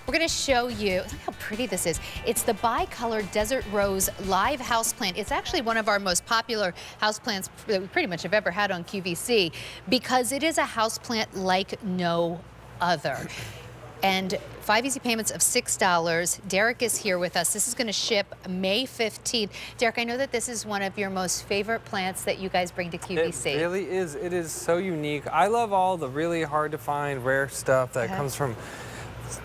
We're going to show you, look how pretty this is. It's the bicolored desert rose live houseplant. It's actually one of our most popular houseplants that we pretty much have ever had on QVC because it is a houseplant like no other. And 5 easy payments of $6. Derek is here with us. This is going to ship May 15th. Derek, I know that this is one of your most favorite plants that you guys bring to QVC. It really is. It is so unique. I love all the really hard to find rare stuff that comes from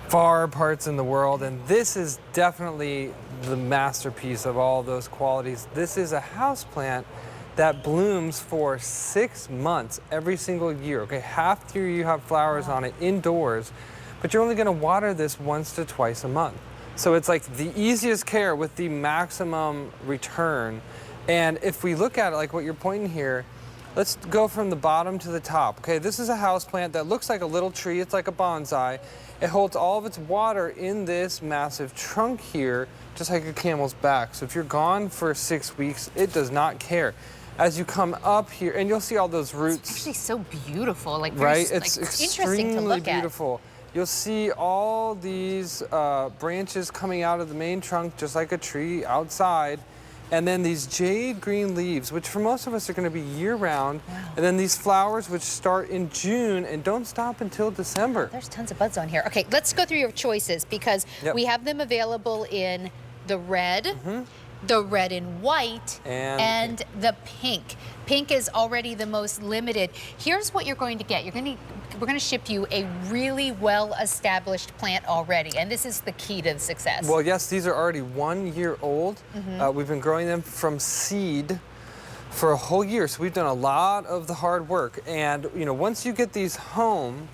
far parts in the world, and this is definitely the masterpiece of all those qualities. This is a houseplant that blooms for 6 months every single year. Okay, half the year you have flowers on it indoors, but you're only going to water this once to twice a month. So it's like the easiest care with the maximum return. And if we look at it like what you're pointing here, let's go from the bottom to the top. Okay, this is a houseplant that looks like a little tree. It's like a bonsai. It holds all of its water in this massive trunk here, just like a camel's back. So if you're gone for 6 weeks, it does not care. As you come up here, and you'll see all those roots. It's actually so beautiful, like right? Very, it's like, interesting to look beautiful. You'll see all these branches coming out of the main trunk, just like a tree outside. And then these jade green leaves, which for most of us are going to be year-round. Wow. And then these flowers, which start in June and don't stop until December. There's tons of buds on here. Okay, let's go through your choices because we have them available in the red, the red and white, and the pink. Pink is already the most limited. Here's what you're going to get. We're going to ship you a really well-established plant already, and this is the key to the success. Well, yes, these are already 1 year old. We've been growing them from seed for a whole year, so we've done a lot of the hard work. And you know, once you get these home,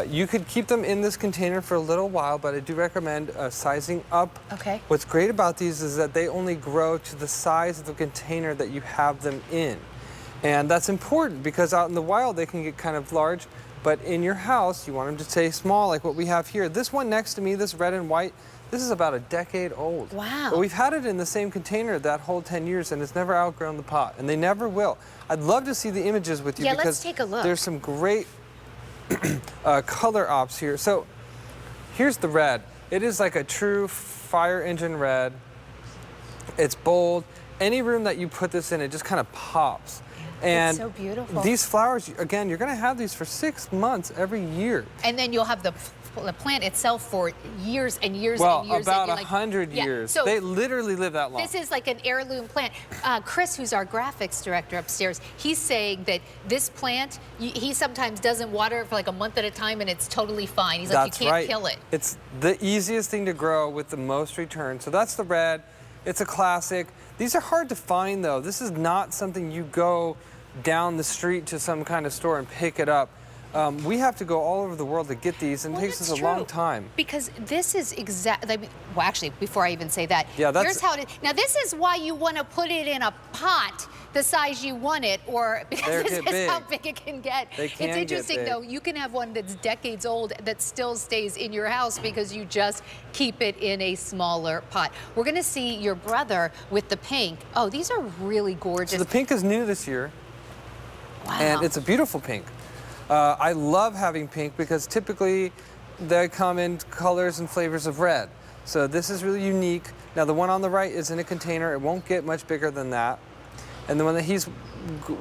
you could keep them in this container for a little while, but I do recommend sizing up. Okay. What's great about these is that they only grow to the size of the container that you have them in. And that's important because out in the wild they can get kind of large, but in your house you want them to stay small like what we have here. This one next to me, this red and white, this is about a decade old. Wow. But we've had it in the same container that whole 10 years and it's never outgrown the pot, and they never will. I'd love to see the images with you because let's take a look. There's some great color ops here. So here's the red. It is like a true fire engine red. It's bold. Any room that you put this in, it just kind of pops. And it's so beautiful. These flowers, again, you're going to have these for 6 months every year. And then you'll have the plant itself for years and years and years. Well, about 100 years. So they literally live that long. This is like an heirloom plant. Chris, who's our graphics director upstairs, he's saying that this plant, he sometimes doesn't water it for like a month at a time and it's totally fine. He's like, you can't kill it. It's the easiest thing to grow with the most return. So that's the red. It's a classic. These are hard to find though. This is not something you go down the street to some kind of store and pick it up. We have to go all over the world to get these, and it takes us a long time. Because this is exactly, well, actually, before I even say that, that's, here's how it is. Now, this is why you want to put it in a pot the size you want it, or because this is how big it can get. It's interesting, though. You can have one that's decades old that still stays in your house because you just keep it in a smaller pot. We're going to see your brother with the pink. Oh, these are really gorgeous. So the pink is new this year. Wow. And it's a beautiful pink. I love having pink because typically they come in colors and flavors of red. So this is really unique. Now the one on the right is in a container. It won't get much bigger than that. And the one that he's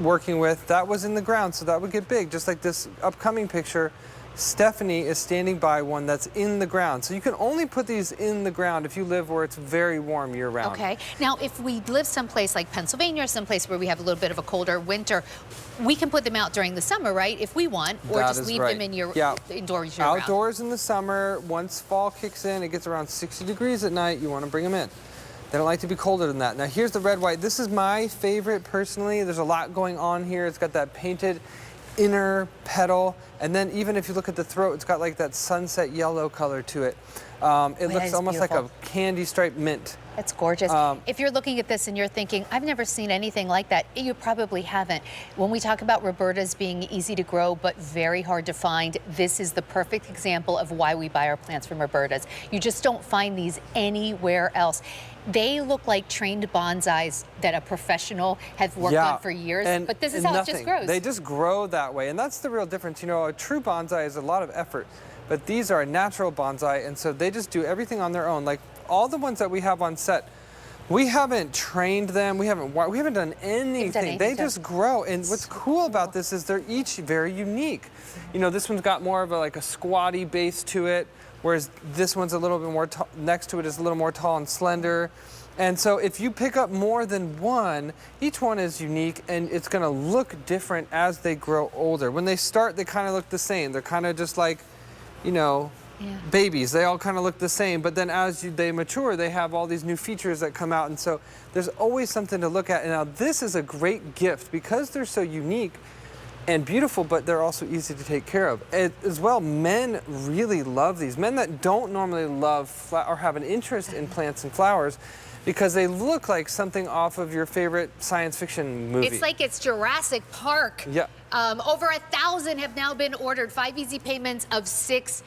working with, that was in the ground, so that would get big. Just like this upcoming picture, Stephanie is standing by one that's in the ground. So you can only put these in the ground if you live where it's very warm year-round. Okay. Now, if we live someplace like Pennsylvania or someplace where we have a little bit of a colder winter, we can put them out during the summer, right, if we want, or just leave them in your indoors year-round. Outdoors in the summer. Once fall kicks in, it gets around 60 degrees at night, you want to bring them in. They don't like to be colder than that. Now, here's the red-white. This is my favorite personally. There's a lot going on here. It's got that painted inner petal, and then even if you look at the throat, it's got like that sunset yellow color to it. It looks almost like a candy striped mint. That's gorgeous. If you're looking at this and you're thinking, I've never seen anything like that, you probably haven't. When we talk about Robertas being easy to grow but very hard to find, this is the perfect example of why we buy our plants from Robertas. You just don't find these anywhere else. They look like trained bonsais that a professional has worked on for years, but this is how it just grows. They just grow that way, and that's the real difference. You know, a true bonsai is a lot of effort. but these are a natural bonsai, and so they just do everything on their own. Like all the ones that we have on set, we haven't trained them, we haven't done anything. They just grow, and what's cool about this is they're each very unique. You know, this one's got more of like a squatty base to it, whereas this one's a little bit more, next to it is a little more tall and slender. And so if you pick up more than one, each one is unique, and it's gonna look different as they grow older. When they start, they kind of look the same. They're kind of just like, you know, babies. They all kind of look the same, but then as they mature, they have all these new features that come out, and so there's always something to look at. And now this is a great gift because they're so unique and beautiful, but they're also easy to take care of. As well, men really love these. Men that don't normally love or have an interest in plants and flowers, because they look like something off of your favorite science fiction movie. It's like it's Jurassic Park. Yeah. Over 1,000 have now been ordered, 5 easy payments of $6.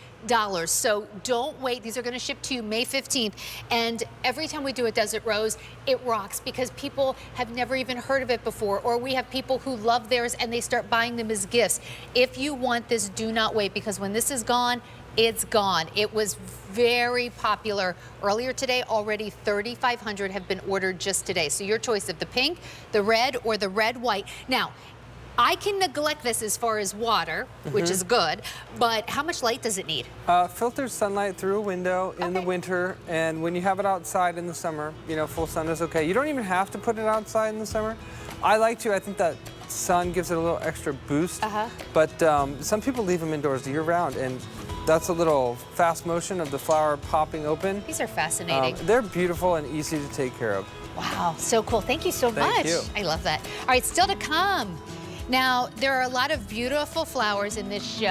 So don't wait. These are going to ship to you May 15th. And every time we do a Desert Rose, it rocks because people have never even heard of it before. Or we have people who love theirs and they start buying them as gifts. If you want this, do not wait, because when this is gone, it's gone. It was very popular earlier today. Already 3,500 have been ordered just today. So your choice of the pink, the red, or the red-white. Now, I can neglect this as far as water, which is good, but how much light does it need? Filters sunlight through a window in the winter, and when you have it outside in the summer, you know, full sun is okay. You don't even have to put it outside in the summer. I like to. I think that sun gives it a little extra boost, but some people leave them indoors year-round, and that's a little fast motion of the flower popping open. These are fascinating. They're beautiful and easy to take care of. Wow, so cool. Thank you so much. Thank you. I love that. All right, still to come. Now, there are a lot of beautiful flowers in this show.